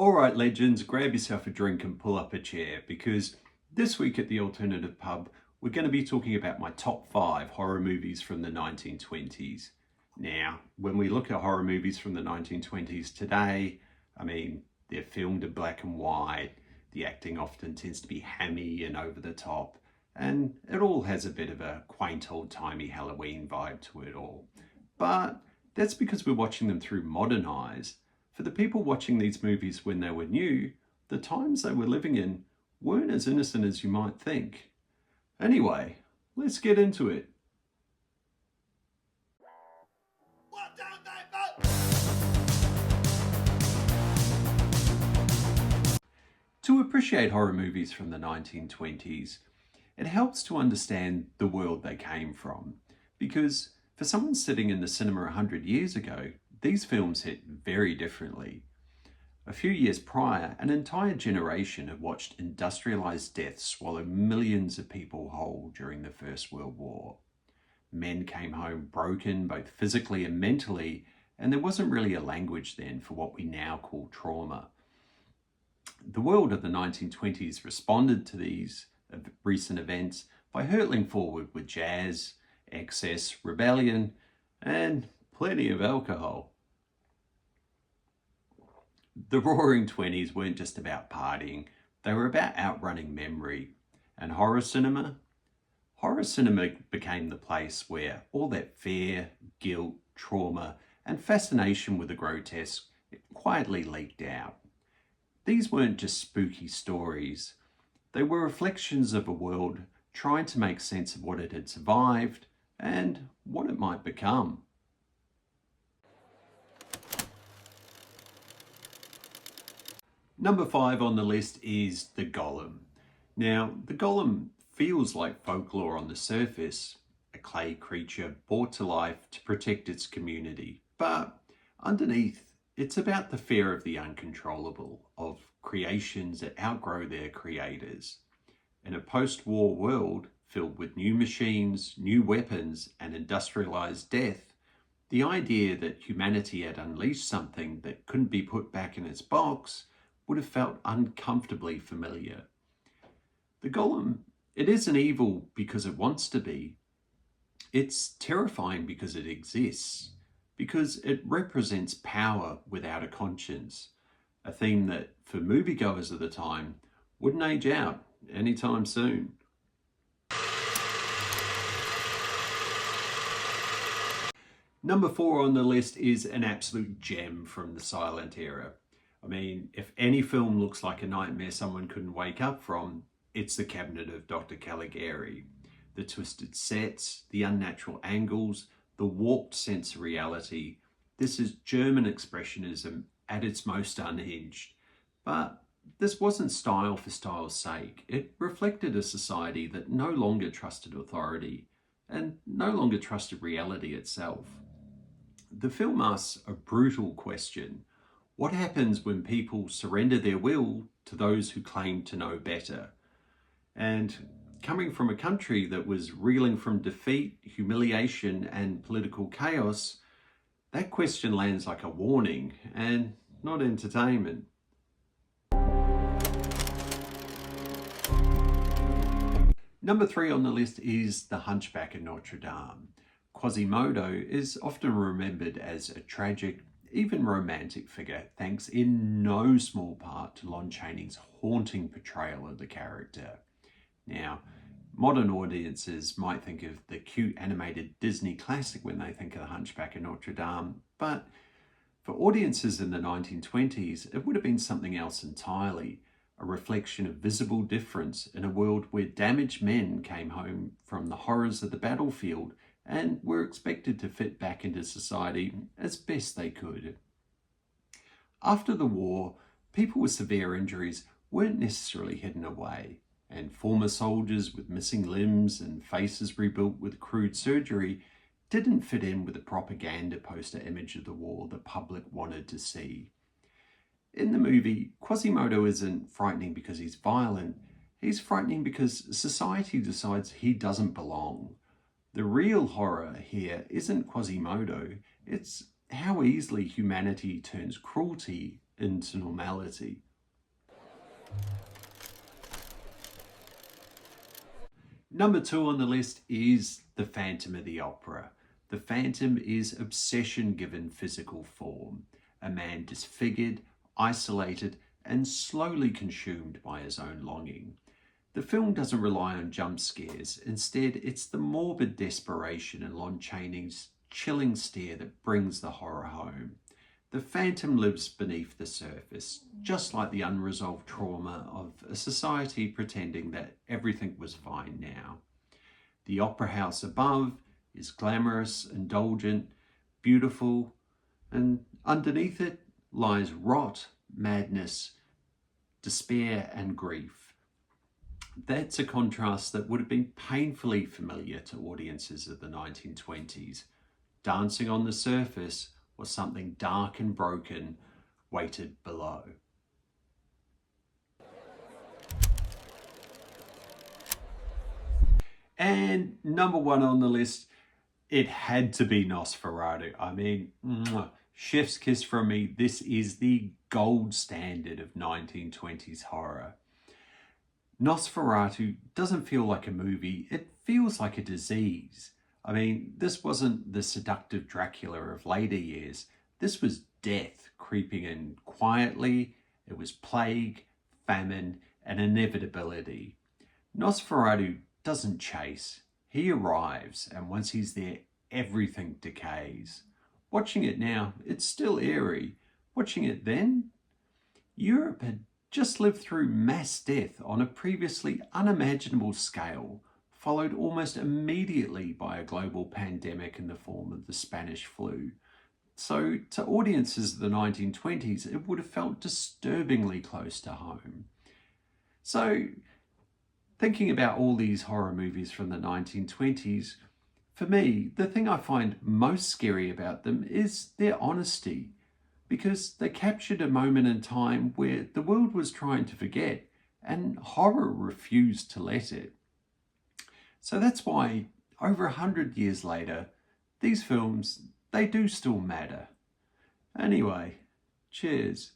Alright legends, grab yourself a drink and pull up a chair, because this week at the Alternative Pub we're going to be talking about my top 5 horror movies from the 1920s. Now, when we look at horror movies from the 1920s today, they're filmed in black and white, the acting often tends to be hammy and over the top, and it all has a bit of a quaint old-timey Halloween vibe to it all. But that's because we're watching them through modern eyes. For the people watching these movies when they were new, the times they were living in weren't as innocent as you might think. Anyway, let's get into it. To appreciate horror movies from the 1920s, it helps to understand the world they came from, because for someone sitting in the cinema 100 years ago, these films hit very differently. A few years prior, an entire generation had watched industrialized death swallow millions of people whole during the First World War. Men came home broken, both physically and mentally, and there wasn't really a language then for what we now call trauma. The world of the 1920s responded to these recent events by hurtling forward with jazz, excess, rebellion, and plenty of alcohol. The Roaring Twenties weren't just about partying, they were about outrunning memory. And horror cinema? Horror cinema became the place where all that fear, guilt, trauma, and fascination with the grotesque quietly leaked out. These weren't just spooky stories, they were reflections of a world trying to make sense of what it had survived and what it might become. Number 5 on the list is the Golem. Now, the Golem feels like folklore on the surface, a clay creature brought to life to protect its community. But underneath, it's about the fear of the uncontrollable, of creations that outgrow their creators. In a post-war world filled with new machines, new weapons, and industrialized death, the idea that humanity had unleashed something that couldn't be put back in its box would have felt uncomfortably familiar. The Golem, it isn't evil because it wants to be. It's terrifying because it exists, because it represents power without a conscience, a theme that, for moviegoers of the time, wouldn't age out anytime soon. Number 4 on the list is an absolute gem from the silent era. If any film looks like a nightmare someone couldn't wake up from, it's The Cabinet of Dr. Caligari. The twisted sets, the unnatural angles, the warped sense of reality. This is German expressionism at its most unhinged. But this wasn't style for style's sake. It reflected a society that no longer trusted authority and no longer trusted reality itself. The film asks a brutal question. What happens when people surrender their will to those who claim to know better? And coming from a country that was reeling from defeat, humiliation, and political chaos, that question lands like a warning and not entertainment. Number 3 on the list is The Hunchback of Notre Dame. Quasimodo is often remembered as a tragic, even romantic figure, thanks in no small part to Lon Chaney's haunting portrayal of the character. Now, modern audiences might think of the cute animated Disney classic when they think of The Hunchback of Notre Dame, but for audiences in the 1920s, it would have been something else entirely, a reflection of visible difference in a world where damaged men came home from the horrors of the battlefield and were expected to fit back into society as best they could. After the war, people with severe injuries weren't necessarily hidden away, and former soldiers with missing limbs and faces rebuilt with crude surgery didn't fit in with the propaganda poster image of the war the public wanted to see. In the movie, Quasimodo isn't frightening because he's violent, he's frightening because society decides he doesn't belong. The real horror here isn't Quasimodo, it's how easily humanity turns cruelty into normality. Number 2 on the list is The Phantom of the Opera. The Phantom is obsession given physical form. A man disfigured, isolated, and slowly consumed by his own longing. The film doesn't rely on jump scares. Instead, it's the morbid desperation in Lon Chaney's chilling stare that brings the horror home. The phantom lives beneath the surface, just like the unresolved trauma of a society pretending that everything was fine now. The opera house above is glamorous, indulgent, beautiful, and underneath it lies rot, madness, despair, and grief. That's a contrast that would have been painfully familiar to audiences of the 1920s. Dancing on the surface was something dark and broken waited below. And number 1 on the list, it had to be Nosferatu. I mean, chef's kiss from me. This is the gold standard of 1920s horror. Nosferatu doesn't feel like a movie, it feels like a disease. I mean, this wasn't the seductive Dracula of later years. This was death creeping in quietly. It was plague, famine, and inevitability. Nosferatu doesn't chase. He arrives, and once he's there, everything decays. Watching it now, it's still eerie. Watching it then, Europe had just lived through mass death on a previously unimaginable scale, followed almost immediately by a global pandemic in the form of the Spanish flu. So to audiences of the 1920s, it would have felt disturbingly close to home. So thinking about all these horror movies from the 1920s, for me, the thing I find most scary about them is their honesty, because they captured a moment in time where the world was trying to forget and horror refused to let it. So that's why, over 100 years later, these films, they do still matter. Anyway, cheers.